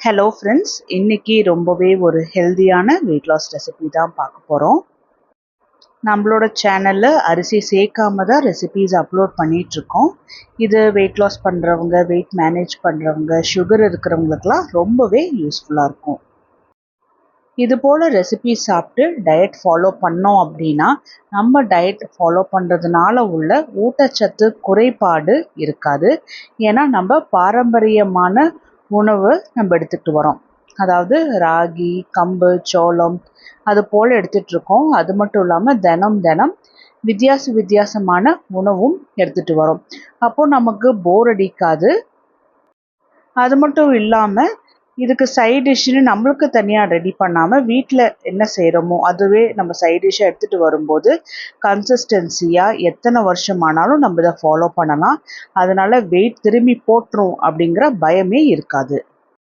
Hello friends, இன்னைக்கு ரொம்பவே ஒரு ஹெல்தியான வெயிட் லாஸ் ரெசிபி தான் பார்க்க போகிறோம். நம்மளோட சேனலில் அரிசி சேர்க்காம தான் ரெசிபீஸ் அப்லோட் பண்ணிகிட்ருக்கோம். இது வெயிட் லாஸ் பண்ணுறவங்க, வெயிட் மேனேஜ் பண்ணுறவங்க, சுகர் இருக்கிறவங்களுக்கெல்லாம் ரொம்பவே யூஸ்ஃபுல்லாக இருக்கும். இது போல் ரெசிபீஸ் சாப்பிட்டு டயட் ஃபாலோ பண்ணோம் அப்படின்னா நம்ம டயட் ஃபாலோ பண்ணுறதுனால உள்ள ஊட்டச்சத்து குறைபாடு இருக்காது. ஏன்னா நம்ம பாரம்பரியமான உணவு நம்ம எடுத்துகிட்டு வரோம். அதாவது ராகி, கம்பு, சோளம் அது போல் எடுத்துகிட்ருக்கோம். அது மட்டும் இல்லாமல் தினம் வித்தியாசமான உணவும் எடுத்துகிட்டு வரோம். அப்போது நமக்கு போர் அடிக்காது. அது மட்டும் இல்லாமல் இதுக்கு சைட் டிஷ்ஷுன்னு நம்மளுக்கு தனியாக ரெடி பண்ணாமல் வீட்டில் என்ன செய்கிறோமோ அதுவே நம்ம சைட் டிஷ்ஷாக எடுத்துகிட்டு வரும்போது கன்சிஸ்டன்சியாக எத்தனை வருஷமானாலும் நம்ம இதை ஃபாலோ பண்ணலாம். அதனால் வெயிட் திரும்பி போட்டுரும் அப்படிங்கிற பயமே இருக்காது.